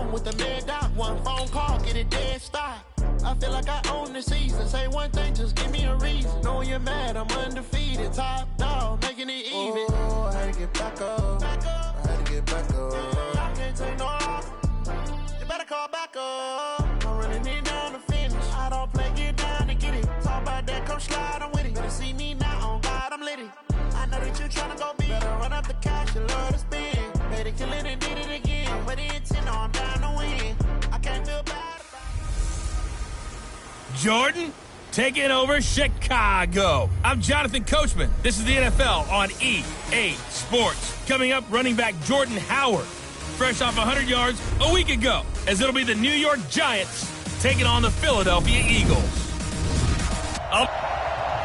home with the man down. One phone call, get it dead stop. I feel like I own the season. Say one thing, just give me a reason. Knowing you're mad, I'm undefeated. Top dog, making it even. Oh, I had to get back up. I had to get back up. I can't take no off. You better call back up. I'm running it down to finish. I don't play, get down to get it. Talk about that, come slide, I'm with it. Better see me now, on God, I'm lit it. I know that you tryna go big. Better run up the cash, you love to spend. Better kill it and did it again. But the intent, I'm down to win. I can't feel bad. Jordan, taking over Chicago. I'm Jonathan Coachman. This is the NFL on EA Sports. Coming up, running back Jordan Howard, fresh off 100 yards a week ago, as it'll be the New York Giants taking on the Philadelphia Eagles.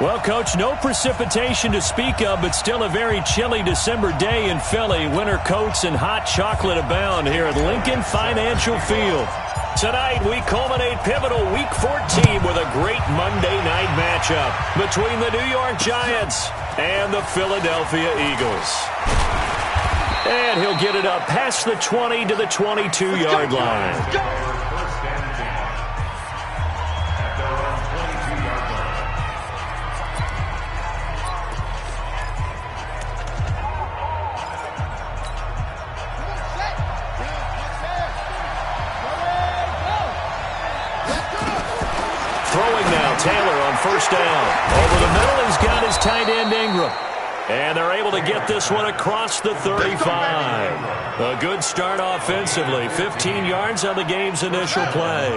Well, Coach, no precipitation to speak of, but still a very chilly December day in Philly. Winter coats and hot chocolate abound here at Lincoln Financial Field. Tonight, we culminate pivotal Week 14 with a great Monday night matchup between the New York Giants and the Philadelphia Eagles. And he'll get it up past the 20 to the 22-yard line. Taylor on first down. Over the middle, he's got his tight end Ingram. And they're able to get this one across the 35. A good start offensively. 15 yards on the game's initial play.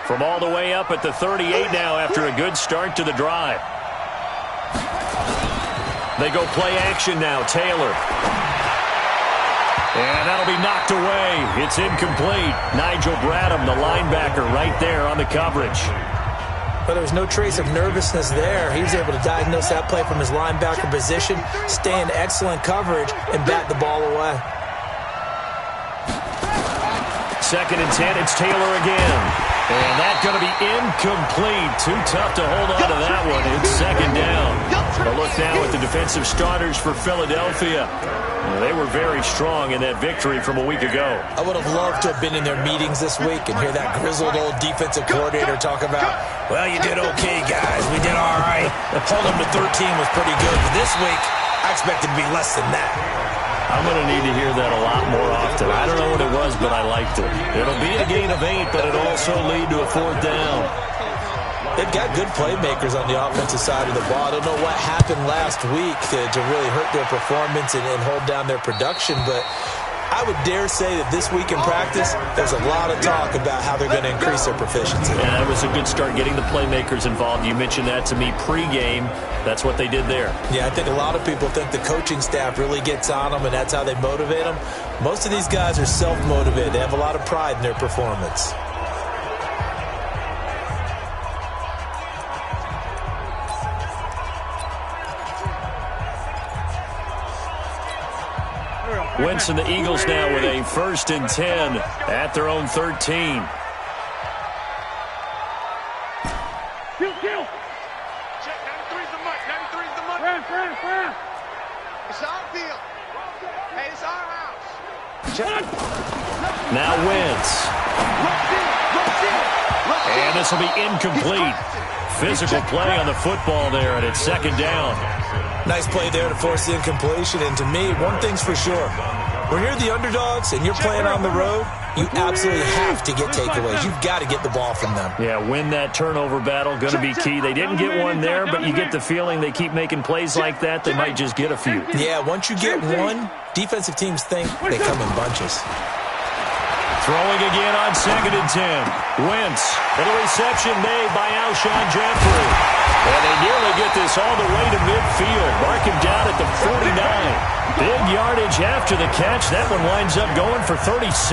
From all the way up at the 38 now after a good start to the drive. They go play action now. Taylor. And that'll be knocked away. It's incomplete. Nigel Bradham, the linebacker, right there on the coverage. But there was no trace of nervousness there. He was able to diagnose that play from his linebacker position, stay in excellent coverage, and bat the ball away. 2nd and 10, it's Taylor again. And that's going to be incomplete. Too tough to hold on to that one. It's 2nd down. A look now at the defensive starters for Philadelphia. They were very strong in that victory from a week ago. I would have loved to have been in their meetings this week and hear that grizzled old defensive coordinator talk about, well, you did okay, guys. We did all right. Hold them to 13 was pretty good. But this week, I expected to be less than that. I'm going to need to hear that a lot more often. I don't know what it was, but I liked it. It'll be a gain of 8, but it'll also lead to a 4th down. They've got good playmakers on the offensive side of the ball. I don't know what happened last week to really hurt their performance and hold down their production, but I would dare say that this week in practice, there's a lot of talk about how they're going to increase their proficiency. Yeah, that was a good start getting the playmakers involved. You mentioned that to me pregame. That's what they did there. Yeah, I think a lot of people think the coaching staff really gets on them, and that's how they motivate them. Most of these guys are self-motivated. They have a lot of pride in their performance. Wentz and the Eagles now with a 1st and 10 at their own 13. Kill. Check, 93's the mark. 93's the mark. Friend. It's our field. Hey, it's our house. Check. Now Wentz. And this will be incomplete. Physical play on the football there, and it's 2nd down. Nice play there to force the incompletion. And to me, one thing's for sure. When you're the underdogs and you're playing on the road, you absolutely have to get takeaways. You've got to get the ball from them. Yeah, win that turnover battle, going to be key. They didn't get one there, but you get the feeling they keep making plays like that, they might just get a few. Yeah, once you get one, defensive teams think they come in bunches. Throwing again on 2nd and 10. Wentz, and a reception made by Alshon Jeffrey. And they nearly get this all the way to midfield. Mark him down at the 49. Big yardage after the catch. That one winds up going for 36.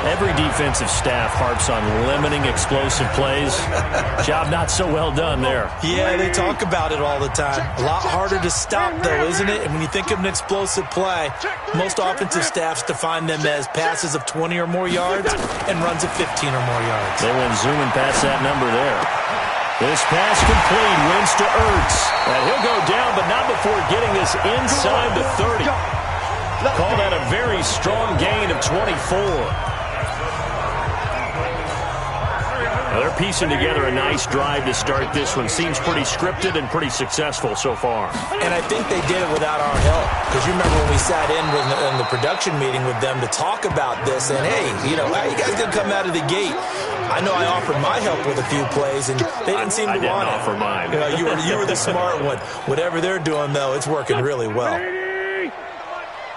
Every defensive staff harps on limiting explosive plays. Job not so well done there. Yeah, they talk about it all the time. A lot harder to stop, though, isn't it? And when you think of an explosive play, most offensive staffs define them as passes of 20 or more yards and runs of 15 or more yards. They went zooming past that number there. This pass complete, wins to Ertz. And he'll go down, but not before getting this inside the 30. Call that a very strong gain of 24. They're piecing together a nice drive to start this one. Seems pretty scripted and pretty successful so far. And I think they did it without our help. Because you remember when we sat in the production meeting with them to talk about this. And, hey, you know, how you guys going to come out of the gate? I know I offered my help with a few plays, and they didn't seem to want it. I didn't offer mine. You know, you were the smart one. Whatever they're doing, though, it's working really well.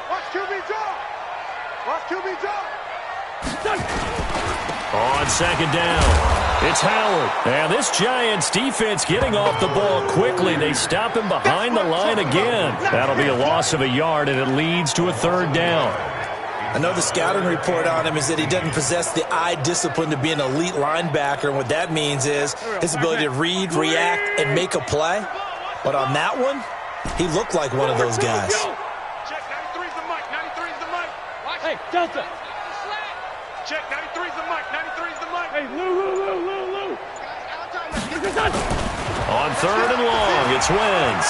Watch QB drop. Watch QB drop. On second down, it's Howard. And this Giants defense getting off the ball quickly. They stop him behind the line again. That'll be a loss of a yard, and it leads to a third down. I know the scouting report on him is that he doesn't possess the eye discipline to be an elite linebacker. And what that means is his ability to read, react, and make a play. But on that one, he looked like one of those guys. Check 93's the mic. 93's the mic. Watch. Hey, Delta. Check 93's the mic. 93's the mic. Hey, Lou. On third and long, it's Wentz.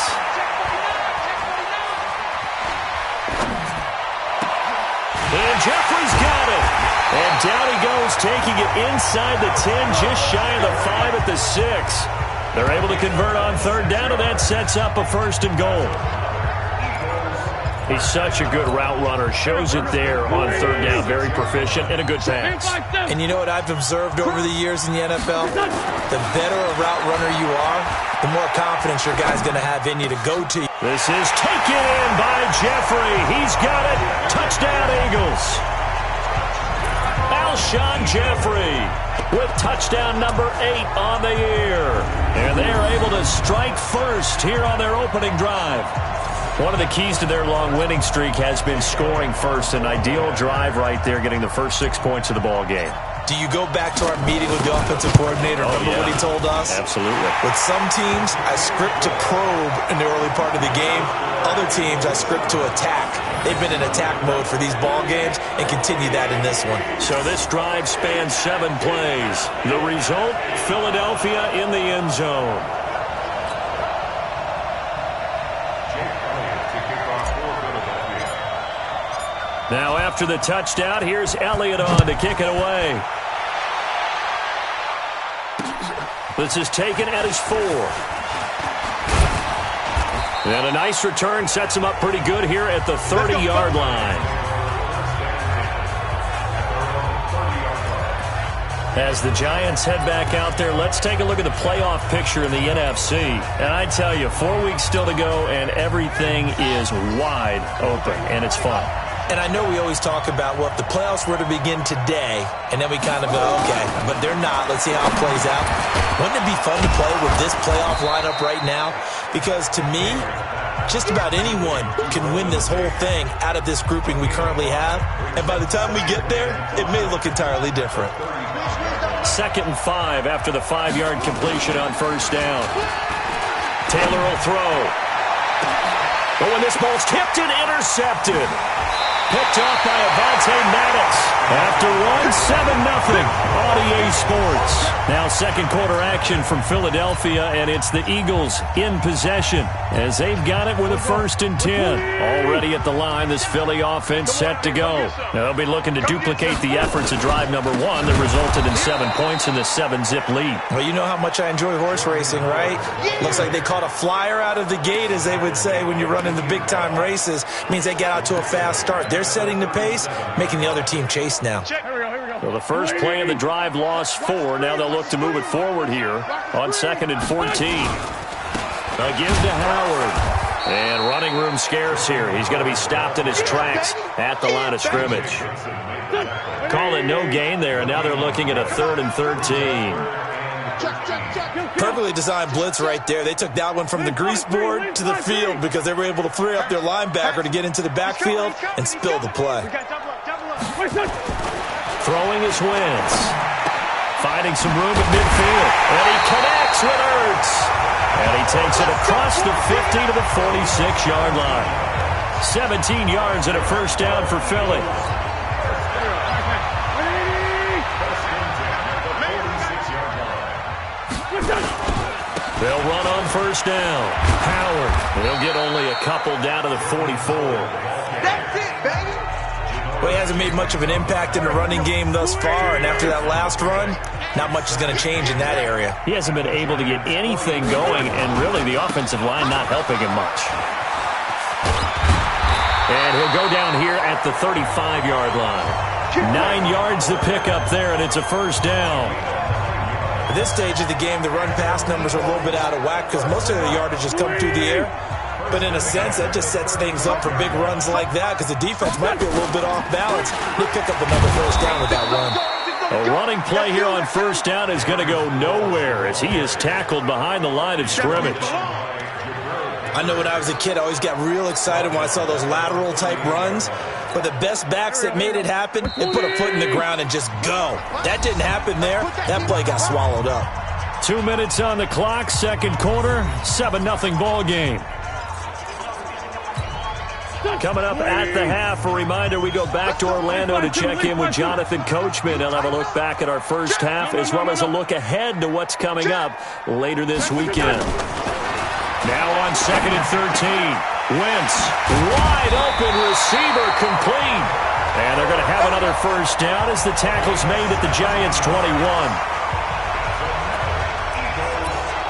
And Jeffrey's got it. And down he goes, taking it inside the 10, just shy of the 5 at the 6. They're able to convert on third down, and that sets up a first and goal. He's such a good route runner. Shows it there on third down. Very proficient and a good pass. And you know what I've observed over the years in the NFL? The better a route runner you are, the more confidence your guy's going to have in you to go to you. This is taken in by Jeffrey. He's got it. Touchdown, Eagles. Alshon Jeffrey with touchdown number 8 on the year. And they're able to strike first here on their opening drive. One of the keys to their long winning streak has been scoring first. An ideal drive right there, getting the first 6 points of the ball game. Do you go back to our meeting with the offensive coordinator? Remember what he told us? Absolutely. With some teams, I script to probe in the early part of the game. Other teams, I script to attack. They've been in attack mode for these ball games and continue that in this one. So this drive spans 7 plays. The result, Philadelphia in the end zone. Now after the touchdown, here's Elliott on to kick it away. This is taken at his 4. And a nice return sets him up pretty good here at the 30-yard line. As the Giants head back out there, let's take a look at the playoff picture in the NFC. And I tell you, 4 weeks still to go, and everything is wide open, and it's fun. And I know we always talk about, well, if the playoffs were to begin today, and then we kind of go, okay, but they're not. Let's see how it plays out. Wouldn't it be fun to play with this playoff lineup right now? Because to me, just about anyone can win this whole thing out of this grouping we currently have. And by the time we get there, it may look entirely different. 2nd and 5 after the 5-yard completion on first down. Taylor will throw. Oh, and this ball's tipped and intercepted. Picked off by Avonte Maddox. After one, 7-0 on EA Sports. Now second quarter action from Philadelphia, and it's the Eagles in possession as they've got it with a 1st and 10. Already at the line, this Philly offense set to go. They'll be looking to duplicate the efforts of drive number 1 that resulted in 7 points in the 7-zip lead. Well, you know how much I enjoy horse racing, right? Looks like they caught a flyer out of the gate, as they would say when you're running the big-time races. Means they get out to a fast start. They're setting the pace, making the other team chase now. Well, the first play of the drive lost 4. Now they'll look to move it forward here on 2nd and 14. Again to Howard. And running room scarce here. He's going to be stopped in his tracks at the line of scrimmage. Call it no gain there, and now they're looking at a 3rd and 13. Perfectly designed blitz right there. They took that one from the grease board to the field because they were able to free up their linebacker to get into the backfield and spill the play. Throwing his Wentz. Finding some room at midfield. And he connects with Ertz. And he takes it across the 50 to the 46-yard line. 17 yards and a first down for Philly. They'll run on first down. Howard. They'll get only a couple down to the 44. That's it, baby. Well, he hasn't made much of an impact in the running game thus far, and after that last run, not much is going to change in that area. He hasn't been able to get anything going, and really the offensive line not helping him much. And he'll go down here at the 35-yard line. 9 yards to pick up there, and it's a first down. At this stage of the game, the run-pass numbers are a little bit out of whack because most of the yardage has come through the air. But in a sense, that just sets things up for big runs like that because the defense might be a little bit off balance. They pick up another first down with that run. A running play here on first down is going to go nowhere as he is tackled behind the line of scrimmage. I know when I was a kid, I always got real excited when I saw those lateral-type runs. But the best backs that made it happen, they put a foot in the ground and just go. That didn't happen there. That play got swallowed up. 2 minutes on the clock, second quarter, 7-0 ball game. Coming up at the half, a reminder, we go back to Orlando to check in with Jonathan Coachman. He'll have a look back at our first half as well as a look ahead to what's coming up later this weekend. Now on 2nd and 13. Wentz, wide open receiver, complete. And they're going to have another first down as the tackle's made at the Giants' 21.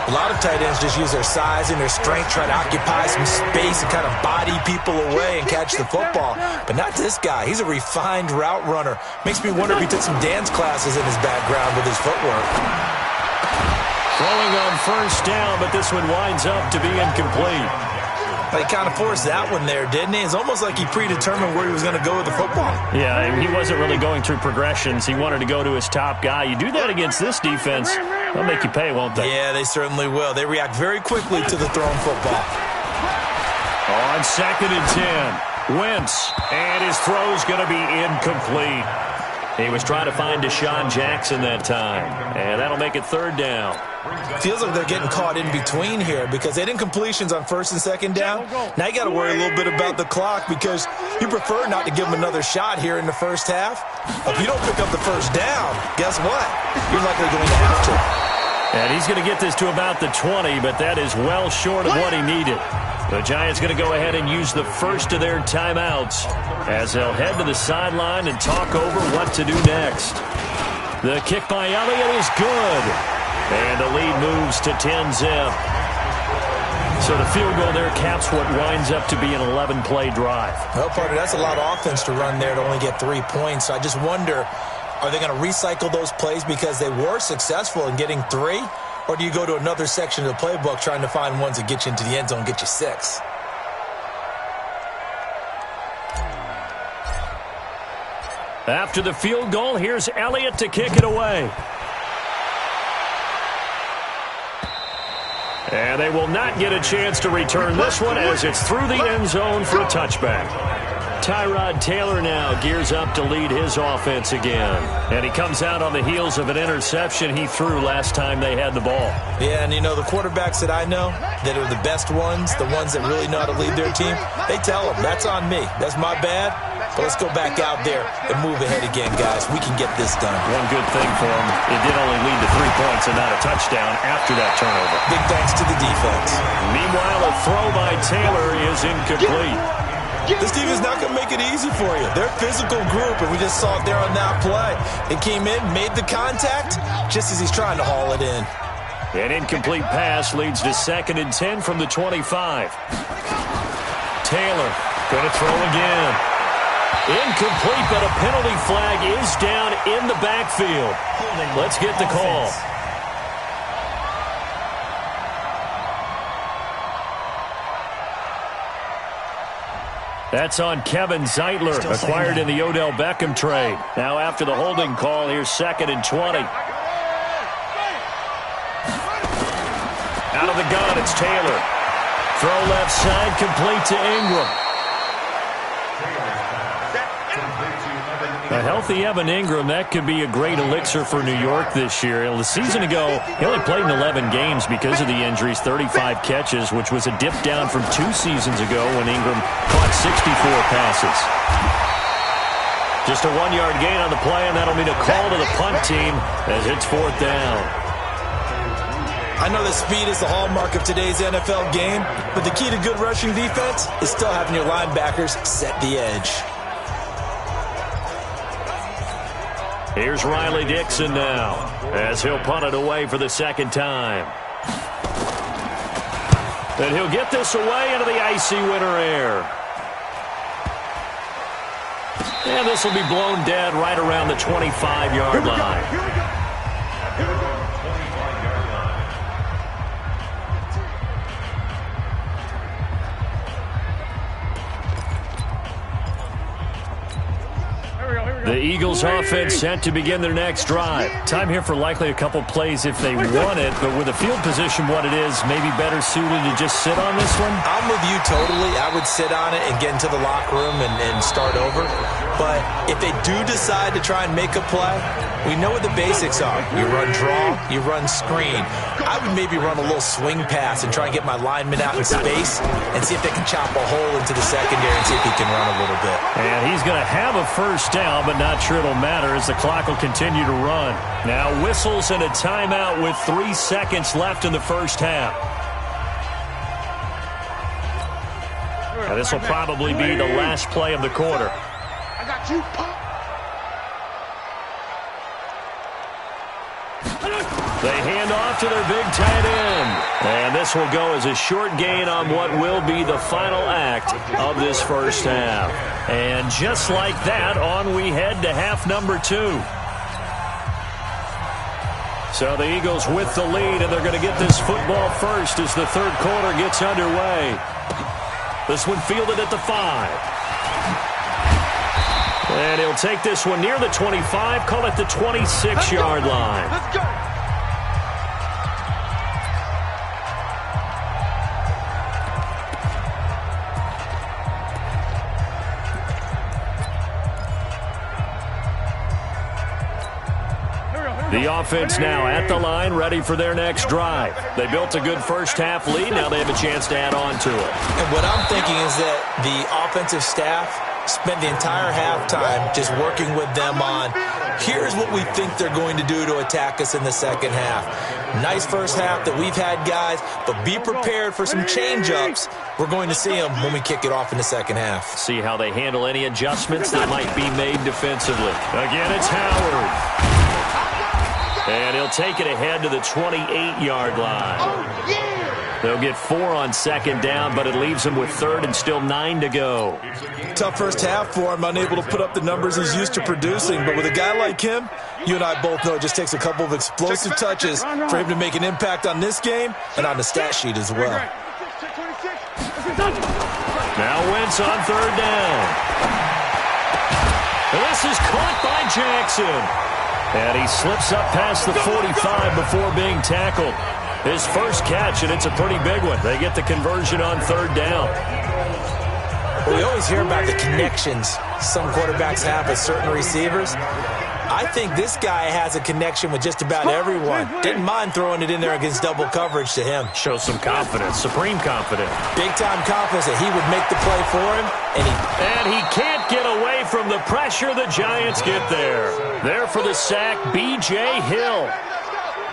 A lot of tight ends just use their size and their strength, try to occupy some space and kind of body people away and catch the football. But not this guy. He's a refined route runner. Makes me wonder if he took some dance classes in his background with his footwork. Throwing on first down, but this one winds up to be incomplete. He kind of forced that one there, didn't he? It's almost like he predetermined where he was going to go with the football. Yeah, he wasn't really going through progressions. He wanted to go to his top guy. You do that against this defense, they'll make you pay, won't they? Yeah, they certainly will. They react very quickly to the thrown football. On 2nd and 10, Wentz, and his throw's going to be incomplete. He was trying to find Deshaun Jackson that time, and that'll make it third down. Feels like they're getting caught in between here because they did incompletions on 1st and 2nd down. Now you got to worry a little bit about the clock because you prefer not to give them another shot here in the first half. If you don't pick up the first down, guess what? You're likely going to have to. And he's going to get this to about the 20, but that is well short of what he needed. The Giants going to go ahead and use the first of their timeouts as they'll head to the sideline and talk over what to do next. The kick by Elliott is good. And the lead moves to 10-zip. So the field goal there caps what winds up to be an 11-play drive. Well, partner, that's a lot of offense to run there to only get 3 points. So I just wonder, are they going to recycle those plays because they were successful in getting 3? Or do you go to another section of the playbook trying to find ones that get you into the end zone and get you 6? After the field goal, here's Elliott to kick it away. And they will not get a chance to return this one as it's through the end zone for a touchback. Tyrod Taylor now gears up to lead his offense again. And he comes out on the heels of an interception he threw last time they had the ball. Yeah, and you know, the quarterbacks that I know that are the best ones, the ones that really know how to lead their team, they tell them, that's on me. That's my bad. But let's go back out there and move ahead again, guys. We can get this done. One good thing for him, it did only lead to 3 points and not a touchdown after that turnover. Big thanks to the defense. Meanwhile, a throw by Taylor is incomplete. This team is not going to make it easy for you. They're a physical group, and we just saw it there on that play. They came in, made the contact, just as he's trying to haul it in. An incomplete pass leads to 2nd and 10 from the 25. Taylor going to throw again. Incomplete, but a penalty flag is down in the backfield. Let's get the call. That's on Kevin Zeitler, acquired in the Odell Beckham trade. Now after the holding call, here's 2nd and 20. Out of the gun, it's Taylor. Throw left side, complete to Ingram. A healthy Evan Ingram, that could be a great elixir for New York this year. A season ago, he only played in 11 games because of the injuries, 35 catches, which was a dip down from 2 seasons ago when Ingram caught 64 passes. Just a 1-yard gain on the play, and that'll mean a call to the punt team as it's 4th down. I know that speed is the hallmark of today's NFL game, but the key to good rushing defense is still having your linebackers set the edge. Here's Riley Dixon now as he'll punt it away for the second time. And he'll get this away into the icy winter air. And this will be blown dead right around the 25-yard line. Here we go. The Eagles offense set to begin their next drive. Time here for likely a couple plays if they want it, but with the field position what it is, maybe better suited to just sit on this one? I'm with you totally. I would sit on it and get into the locker room and start over. But if they do decide to try and make a play, we know what the basics are. You run draw, you run screen. I would maybe run a little swing pass and try and get my lineman out in space and see if they can chop a hole into the secondary and see if he can run a little bit. And he's going to have a first down, but not sure it'll matter as the clock will continue to run. Now whistles and a timeout with 3 seconds left in the first half. Now this will probably be the last play of the quarter. I got you, Pop. They hand off to their big tight end. And this will go as a short gain on what will be the final act of this first half. And just like that, on we head to half number 2. So the Eagles with the lead, and they're going to get this football first as the third quarter gets underway. This one fielded at the 5. And he'll take this one near the 25, call it the 26-yard line. Let's go. The offense now at the line, ready for their next drive. They built a good first half lead. Now they have a chance to add on to it. And what I'm thinking is that the offensive staff spent the entire halftime just working with them on, here's what we think they're going to do to attack us in the second half. Nice first half that we've had, guys, but be prepared for some change-ups. We're going to see them when we kick it off in the second half. See how they handle any adjustments that might be made defensively. Again, it's Howard. And he'll take it ahead to the 28-yard line. Oh, yeah. They'll get 4 on second down, but it leaves them with third and still 9 to go. Tough first half for him, unable to put up the numbers he's used to producing. But with a guy like him, you and I both know it just takes a couple of explosive touches for him to make an impact on this game and on the stat sheet as well. Now Wentz on third down. This is caught by Jackson. And he slips up past the 45 before being tackled. His first catch, and it's a pretty big one. They get the conversion on third down. We always hear about the connections some quarterbacks have with certain receivers. I think this guy has a connection with just about everyone. Didn't mind throwing it in there against double coverage to him. Shows some confidence, supreme confidence. Big-time confidence that he would make the play for him. And he can't get away from the pressure. The Giants get there. There for the sack, B.J. Hill.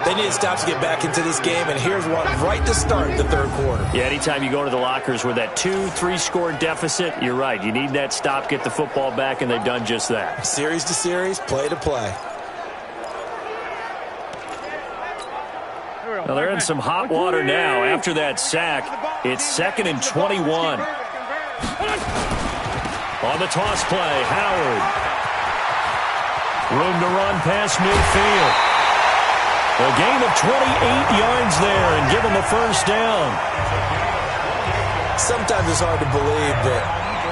They need to stop to get back into this game, and here's one right to start the third quarter. Yeah, anytime you go to the lockers with that 2-3 score deficit, you're right. You need that stop, get the football back, and they've done just that. Series to series, play to play. Well, they're in some hot water now. After that sack, it's 2nd and 21. On the toss play, Howard. Room to run past midfield. A gain of 28 yards there and give him a first down. Sometimes it's hard to believe, but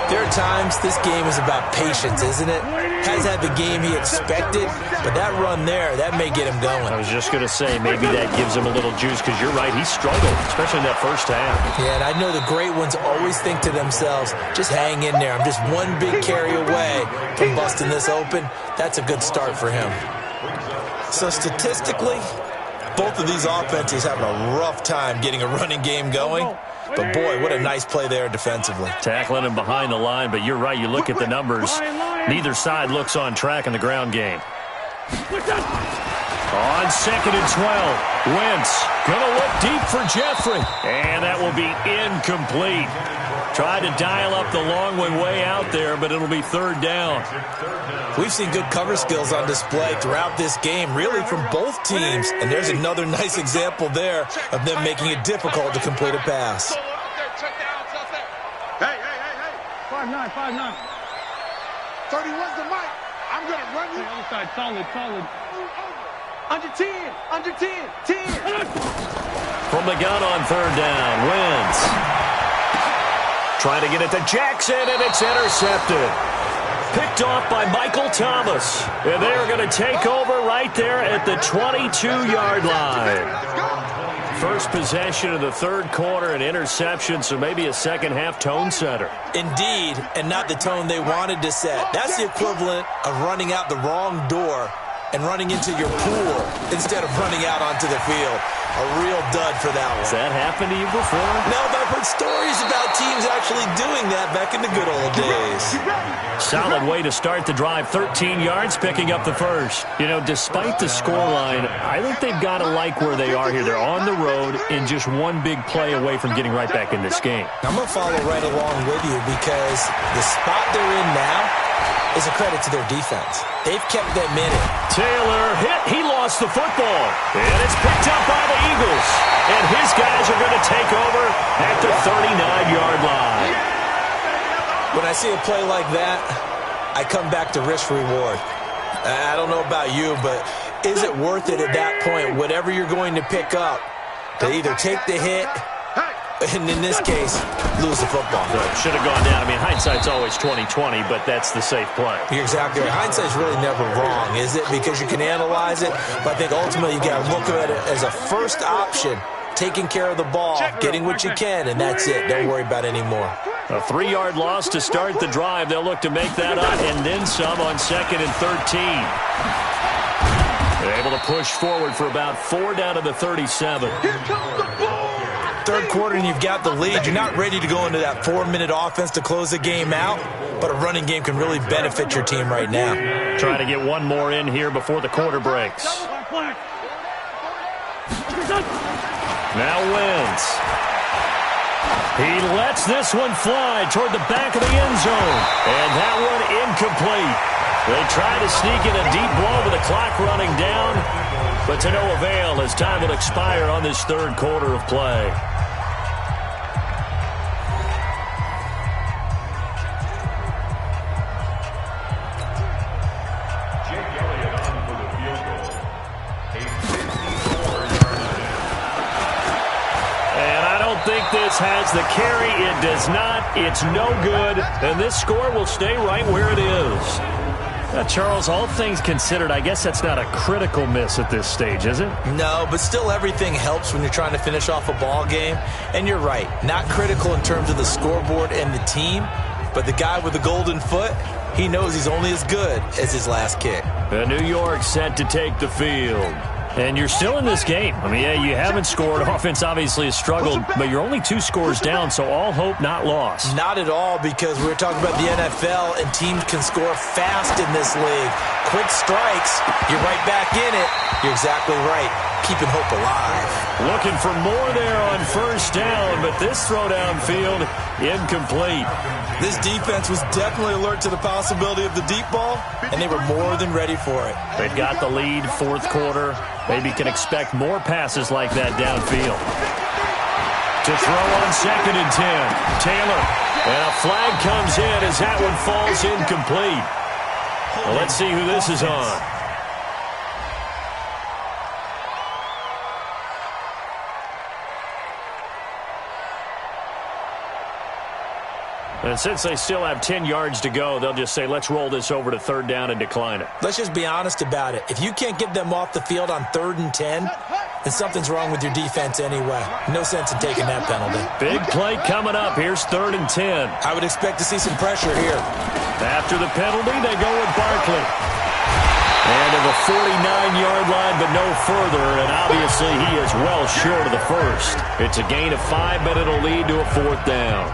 there are times this game is about patience, isn't it? Has had the game he expected, but that run there, that may get him going. I was just going to say, maybe that gives him a little juice, because you're right, he struggled, especially in that first half. Yeah, and I know the great ones always think to themselves, just hang in there. I'm just one big carry away from busting this open. That's a good start for him. So statistically, both of these offenses having a rough time getting a running game going. But, boy, what a nice play there defensively. Tackling him behind the line, but you're right. You look at the numbers. Neither side looks on track in the ground game. On 2nd and 12, Wentz going to look deep for Jeffrey. And that will be incomplete. Tried to dial up the long way out there, but it'll be third down. We've seen good cover skills on display throughout this game, really from both teams. And there's another nice example there of them making it difficult to complete a pass. Hey. 5'9", 5'9". 31's the mic. I'm going to run you. Outside, solid. Under 10, 10. From the gun on third down, Wentz. Trying to get it to Jackson, and it's intercepted. Picked off by Michael Thomas. And they're going to take over right there at the 22-yard line. First possession of the third quarter, an interception, so maybe a second-half tone setter. Indeed, and not the tone they wanted to set. That's the equivalent of running out the wrong door and running into your pool instead of running out onto the field. A real dud for that one. Has that happened to you before? No, but I've heard stories about teams actually doing that back in the good old days. Solid way to start the drive. 13 yards, picking up the first. You know, despite the scoreline, I think they've got to like where they are here. They're on the road and just one big play away from getting right back in this game. I'm going to follow right along with you because the spot they're in now is a credit to their defense. They've kept them in it. Taylor hit. He lost the football. And it's picked up by the Eagles. And his guys are going to take over at the 39-yard line. When I see a play like that, I come back to risk-reward. I don't know about you, but is it worth it at that point, whatever you're going to pick up, to either take the hit, and in this case, lose the football? Should have gone down. I mean, hindsight's always 20/20, but that's the safe play. You're exactly right. Hindsight's really never wrong, is it? Because you can analyze it, but I think ultimately you got to look at it as a first option, taking care of the ball, getting what you can, and that's it. Don't worry about it anymore. A 3-yard loss to start the drive. They'll look to make that up and then some on 2nd and 13. They're able to push forward for about 4 down to the 37. Third quarter and you've got the lead. You're not ready to go into that 4-minute offense to close the game out, but a running game can really benefit your team right now. Trying to get one more in here before the quarter breaks. Now Wentz. He lets this one fly toward the back of the end zone. And that one incomplete. They try to sneak in a deep ball with the clock running down, but to no avail as time will expire on this third quarter of play. This has the carry. It does not. It's no good. And this score will stay right where it is. Now, Charles, all things considered, I guess that's not a critical miss at this stage, is it? No, but still everything helps when you're trying to finish off a ball game. And you're right. Not critical in terms of the scoreboard and the team. But the guy with the golden foot, he knows he's only as good as his last kick. New York set to take the field. And you're still in this game. I mean, yeah, you haven't scored. Offense obviously has struggled, but you're only 2 scores down, so all hope not lost. Not at all, because we're talking about the NFL, and teams can score fast in this league. Quick strikes, you're right back in it. You're exactly right. Keeping hope alive. Looking for more there on first down, but this throw downfield, incomplete. This defense was definitely alert to the possibility of the deep ball, and they were more than ready for it. They've got the lead, fourth quarter. Maybe can expect more passes like that downfield. To throw on 2nd and 10. Taylor. And a flag comes in as that one falls incomplete. Well, let's see who this is on. And since they still have 10 yards to go, they'll just say, let's roll this over to 3rd down and decline it. Let's just be honest about it. If you can't get them off the field on 3rd and 10, then something's wrong with your defense anyway. No sense in taking that penalty. Big play coming up. Here's 3rd and 10. I would expect to see some pressure here. After the penalty, they go with Barkley. And to the 49-yard line, but no further, and obviously he is well short of the first. It's a gain of 5, but it'll lead to a 4th down.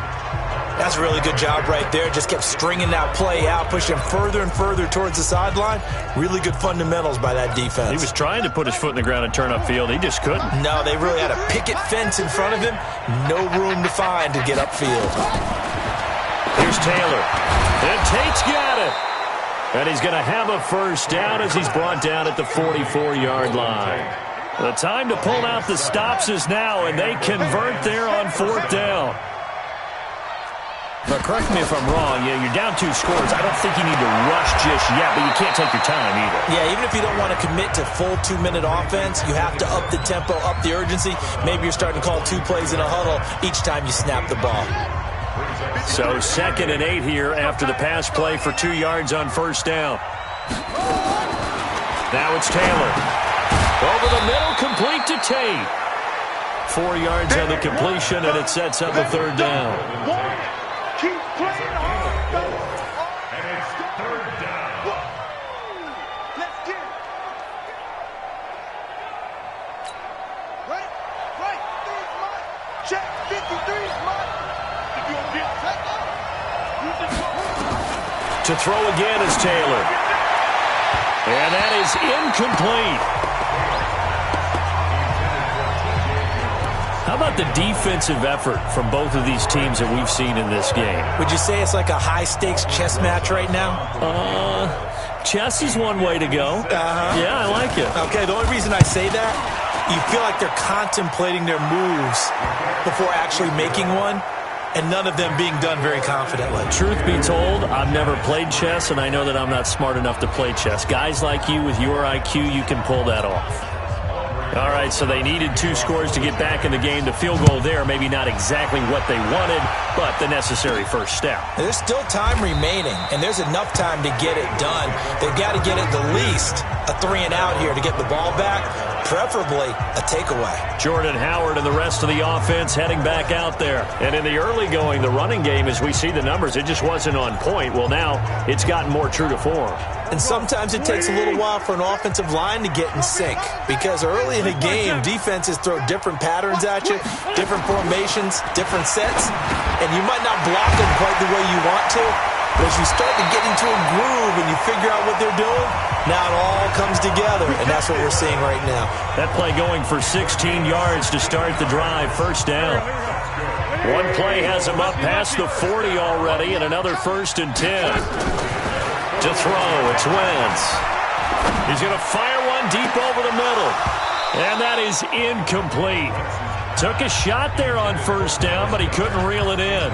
That's a really good job right there. Just kept stringing that play out, pushing further and further towards the sideline. Really good fundamentals by that defense. He was trying to put his foot in the ground and turn upfield. He just couldn't. No, they really had a picket fence in front of him. No room to find to get upfield. Here's Taylor. And Tate's got it. And he's going to have a first down as he's brought down at the 44-yard line. The time to pull out the stops is now, and they convert there on 4th down. But correct me if I'm wrong, you're down 2 scores. I don't think you need to rush just yet, but you can't take your time either. Yeah, even if you don't want to commit to full 2-minute offense, you have to up the tempo, up the urgency. Maybe you're starting to call 2 plays in a huddle each time you snap the ball. So 2nd and 8 here after the pass play for 2 yards on 1st down. Now it's Taylor. Over the middle, complete to Tate. 4 yards on the completion, and it sets up a 3rd down. Keep playing hard. And it's 3rd down. Let's get it. Right. Three's mine. Check. 53's mine. If you don't get second, you just go. To throw again is Taylor. And that is incomplete. How about the defensive effort from both of these teams that we've seen in this game? Would you say it's like a high-stakes chess match right now? Chess is one way to go. Yeah, I like it. Okay, the only reason I say that, you feel like they're contemplating their moves before actually making one, and none of them being done very confidently. Truth be told, I've never played chess, and I know that I'm not smart enough to play chess. Guys like you with your IQ, you can pull that off. All right, so they needed 2 scores to get back in the game. The field goal there, maybe not exactly what they wanted, but the necessary first step. There's still time remaining, and there's enough time to get it done. They've got to get at the least a 3-and-out here to get the ball back, preferably a takeaway. Jordan Howard and the rest of the offense heading back out there. And in the early going, the running game, as we see the numbers, it just wasn't on point. Well, now it's gotten more true to form. And sometimes it takes a little while for an offensive line to get in sync, because early in a game, defenses throw different patterns at you, different formations, different sets, and you might not block them quite the way you want to, but as you start to get into a groove and you figure out what they're doing, now it all comes together, and that's what we're seeing right now. That play going for 16 yards to start the drive, 1st down. One play has him up past the 40 already, and another 1st and 10. To throw, it's Wentz. He's going to fire one deep over the middle. And that is incomplete. Took a shot there on 1st down, but he couldn't reel it in.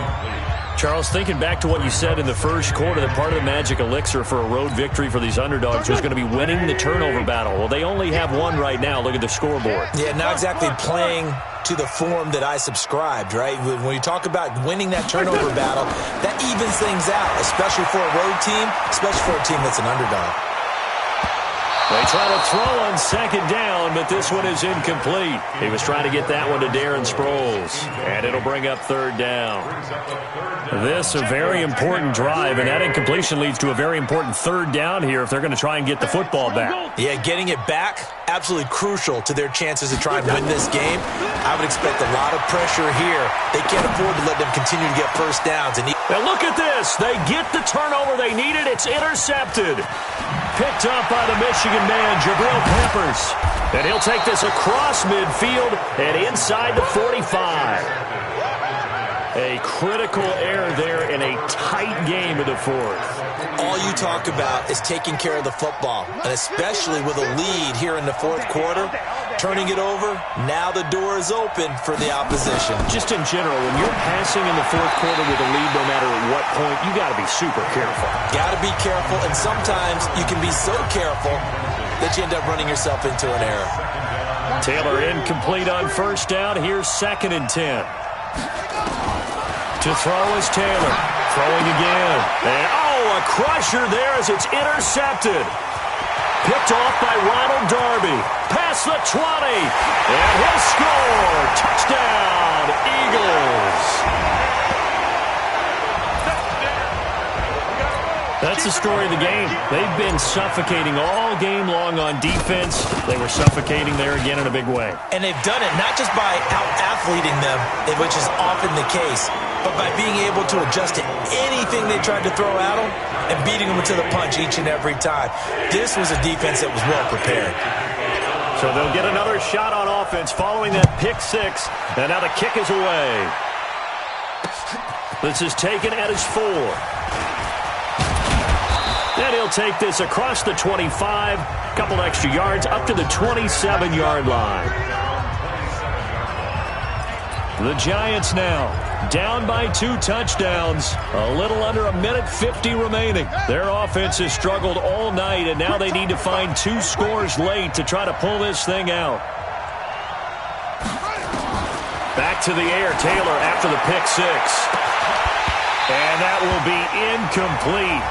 Charles, thinking back to what you said in the first quarter, that part of the magic elixir for a road victory for these underdogs was going to be winning the turnover battle. Well, they only have one right now. Look at the scoreboard. Yeah, not exactly playing to the form that I subscribed, right? When you talk about winning that turnover battle, that evens things out, especially for a road team, especially for a team that's an underdog. They try to throw on 2nd down, but this one is incomplete. He was trying to get that one to Darren Sproles, and it'll bring up 3rd down. This a very important drive, and that incompletion leads to a very important 3rd down here if they're going to try and get the football back. Yeah, getting it back, absolutely crucial to their chances to try and win this game. I would expect a lot of pressure here. They can't afford to let them continue to get 1st downs. Now look at this. They get the turnover they needed. It's intercepted. Picked up by the Michigan man, Jabril Peppers. And he'll take this across midfield and inside the 45. A critical error there in a tight game in the 4th. All you talk about is taking care of the football, and especially with a lead here in the 4th quarter, turning it over, now the door is open for the opposition. Just in general, when you're passing in the 4th quarter with a lead, no matter at what point, you got to be super careful. Got to be careful, and sometimes you can be so careful that you end up running yourself into an error. Taylor incomplete on 1st down. Here's 2nd and 10. To throw is Taylor. Throwing again. And, a crusher there as it's intercepted. Picked off by Ronald Darby. Past the 20. And he'll score. Touchdown, Eagles. That's the story of the game. They've been suffocating all game long on defense. They were suffocating there again in a big way. And they've done it not just by out-athleting them, which is often the case, but by being able to adjust to anything they tried to throw at them and beating them to the punch each and every time. This was a defense that was well prepared. So they'll get another shot on offense following that pick six. And now the kick is away. This is taken at his 4. And he'll take this across the 25. Couple extra yards up to the 27-yard line. The Giants now down by 2 touchdowns. A little under a minute 50 remaining. Their offense has struggled all night, and now they need to find 2 scores late to try to pull this thing out. Back to the air, Taylor after the pick six. And that will be incomplete.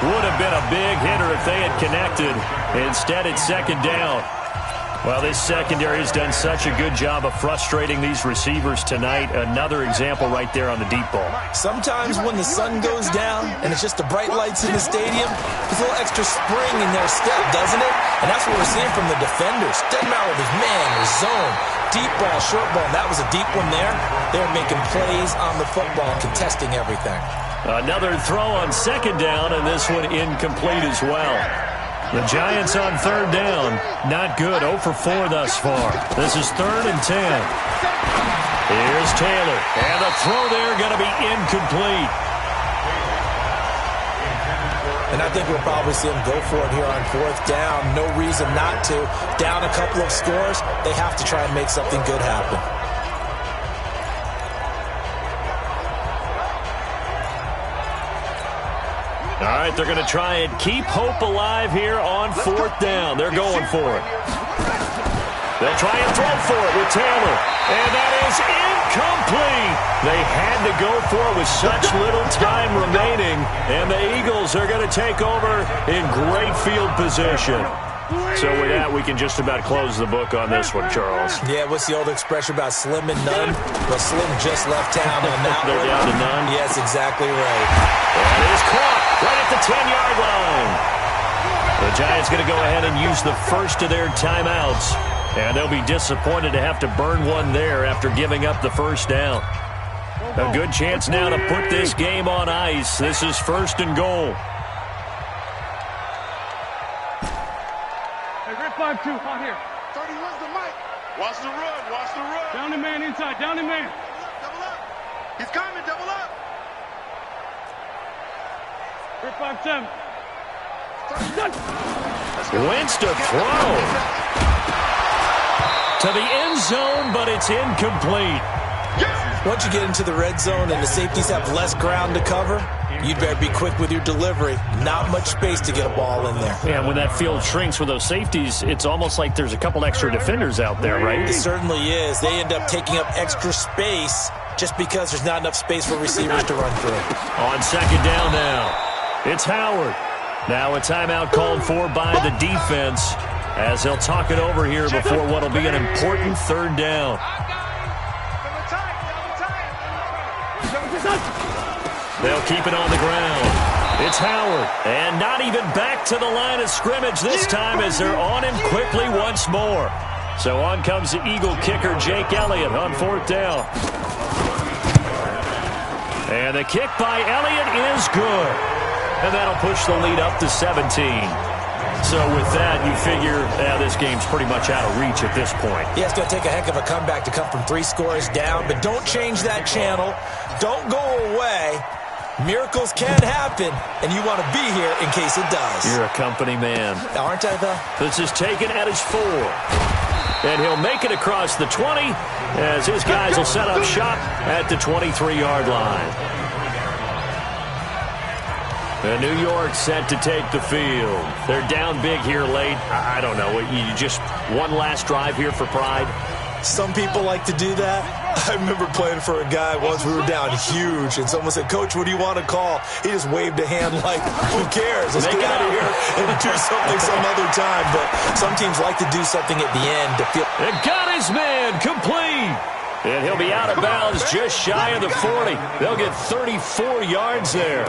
Would have been a big hitter if they had connected. Instead, it's second down. Well, this secondary has done such a good job of frustrating these receivers tonight. Another example right there on the deep ball. Sometimes when the sun goes down and it's just the bright lights in the stadium, there's a little extra spring in their step, doesn't it? And that's what we're seeing from the defenders. Doesn't matter if it's man or zone, deep ball, short ball. That was a deep one there. They're making plays on the football, contesting everything. Another throw on second down, and this one incomplete as well. The Giants on third down. Not good. 0 for 4 thus far. This is 3rd and 10. Here's Taylor. And the throw there going to be incomplete. And I think we'll probably see them go for it here on 4th down. No reason not to. Down a couple of scores, they have to try and make something good happen. All right, they're going to try and keep hope alive here on 4th down. They're going for it. They'll try and throw for it with Taylor. And that is incomplete. They had to go for it with such little time remaining. And the Eagles are going to take over in great field position. So with that, we can just about close the book on this one, Charles. Yeah, what's the old expression about slim and none? Well, Slim just left town on that They're one. down to none. Yes, exactly right. And it is caught right at the 10-yard line. The Giants going to go ahead and use the first of their timeouts. And they'll be disappointed to have to burn one there after giving up the first down. A good chance now to put this game on ice. This is 1st and goal. 5-2, out here. 31's the mic. Watch the run, watch the run. Down the man inside, down the man. Double up. He's coming, double up. 5-7. Wentz to throw. To the end zone, but it's incomplete. Once you get into the red zone and the safeties have less ground to cover, you'd better be quick with your delivery. Not much space to get a ball in there. Yeah, when that field shrinks with those safeties, it's almost like there's a couple extra defenders out there, right? It certainly is. They end up taking up extra space just because there's not enough space for receivers to run through. On second down now, it's Howard. Now a timeout called for by the defense as they'll talk it over here before what will be an important 3rd down. They'll keep it on the ground. It's Howard. And not even back to the line of scrimmage this time as they're on him quickly once more. So on comes the Eagle kicker, Jake Elliott, on 4th down. And the kick by Elliott is good. And that'll push the lead up to 17. So with that, you figure this game's pretty much out of reach at this point. Yeah, it's going to take a heck of a comeback to come from 3 scores down, but don't change that channel. Don't go away. Miracles can happen, and you want to be here in case it does. You're a company man. Aren't I, though? This is taken at his 4. And he'll make it across the 20 as his guys will set up shop at the 23-yard line. And New York set to take the field. They're down big here late. I don't know. You just one last drive here for pride? Some people like to do that. I remember playing for a guy once. We were down huge, and someone said, "Coach, what do you want to call?" He just waved a hand like, who cares? Let's get out of here and do something some other time. But some teams like to do something at the end to feel. And got his man complete. And he'll be out of bounds just shy of the 40. They'll get 34 yards there.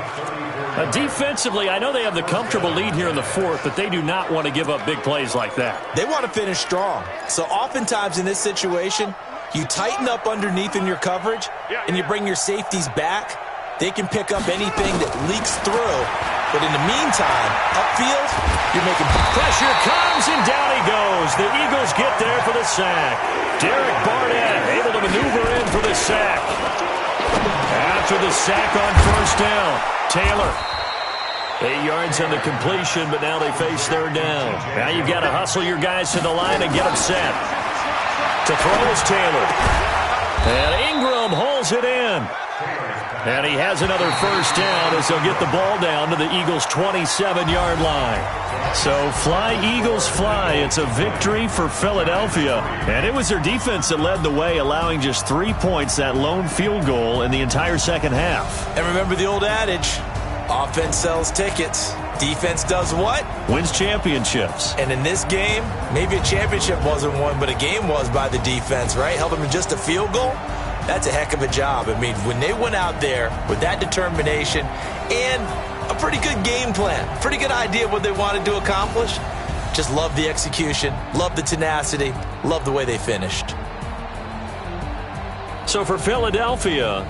Defensively, I know they have the comfortable lead here in the fourth, but they do not want to give up big plays like that. They want to finish strong. So oftentimes in this situation, you tighten up underneath in your coverage, and you bring your safeties back. They can pick up anything that leaks through. But in the meantime, upfield, you're making pressure comes, and down he goes. The Eagles get there for the sack. Derek Barnett able to maneuver in for the sack. After the sack on first down, Taylor. 8 yards on the completion, but now they face third down. Now you've got to hustle your guys to the line and get them set. To throw is Taylor. And Ingram holds it in. And he has another first down as they'll get the ball down to the Eagles' 27-yard line. So fly, Eagles, fly. It's a victory for Philadelphia. And it was their defense that led the way, allowing just 3 points, that lone field goal in the entire second half. And remember the old adage, offense sells tickets. Defense does what? Wins championships. And in this game, maybe a championship wasn't won, but a game was by the defense, right? Held them to just a field goal. That's a heck of a job. I mean, when they went out there with that determination and a pretty good game plan, pretty good idea of what they wanted to accomplish, just love the execution, love the tenacity, love the way they finished. So for Philadelphia,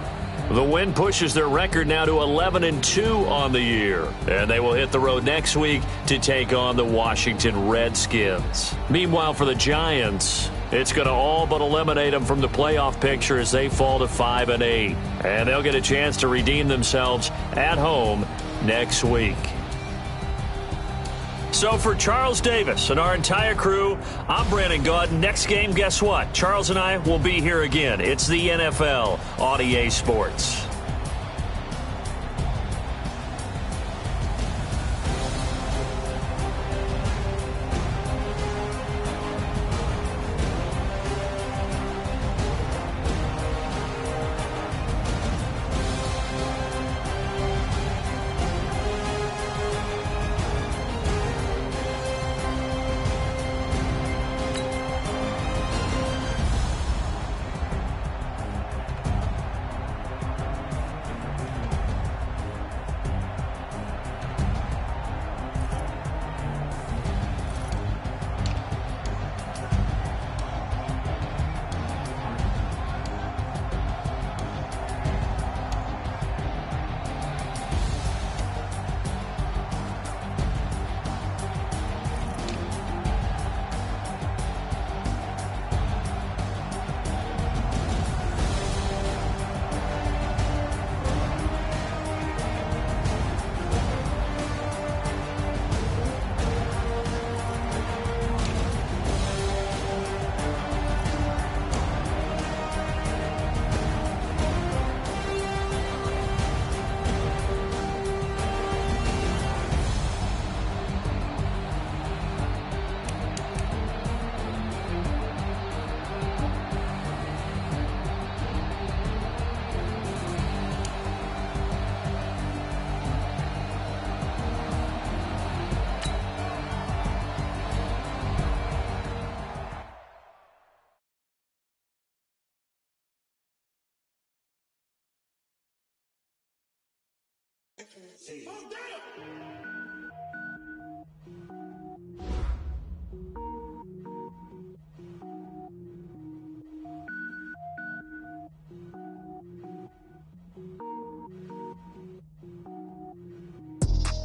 the win pushes their record now to 11-2 on the year. And they will hit the road next week to take on the Washington Redskins. Meanwhile, for the Giants, it's going to all but eliminate them from the playoff picture as they fall to 5-8. And they'll get a chance to redeem themselves at home next week. So for Charles Davis and our entire crew, I'm Brandon Gaud. Next game, guess what? Charles and I will be here again. It's the NFL on EA Sports.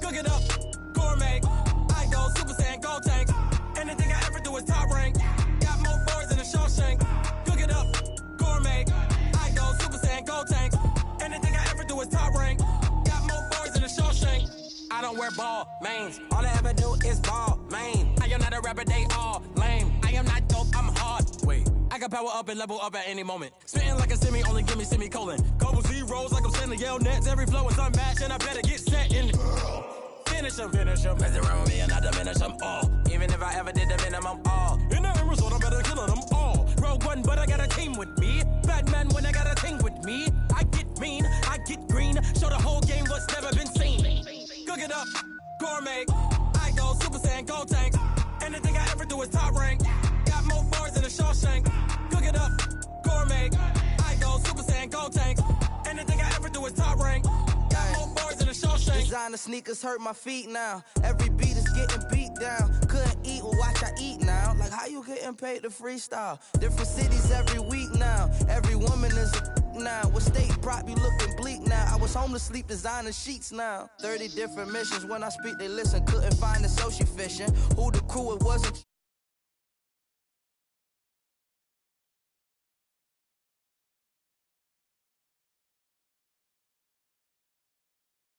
Cook it up, gourmet. I go Super Saiyan, gold tank. Anything I ever do is top rank. Got more boards than a Shawshank. Cook it up, gourmet. I go Super Saiyan, gold tank. Anything I ever do is top rank. Got more boards than a Shawshank. I don't wear ball mains. All I ever do is ball main. I am not a rapper, they all lame. I am not dope, I'm hard. Wait, I can power up and level up at any moment. Spitting like a semi, only give me semicolon. Couple zeros like I'm sending yell nets. Every flow is unmatched and I better get set in. Finish them. Mess around with me and I diminish them all. Even if I ever did the minimum all. In the end result, I better kill them all. Rogue One, but I got a team with me. Batman when I got a thing with me. I get mean, I get green. Show the whole game what's never been seen. Cook it up, gourmet. I go Super Saiyan, gold tank. Anything I ever do is top rank. Got more bars than a Shawshank. Cook it up, gourmet. Designer sneakers hurt my feet now. Every beat is getting beat down. Couldn't eat, well watch I eat now. Like how you getting paid to freestyle? Different cities every week now. Every woman is a now. What state prop you looking bleak now? I was home to sleep, designer sheets now. 30 different missions. When I speak they listen. Couldn't find it, so she fishing. Who the crew it wasn't.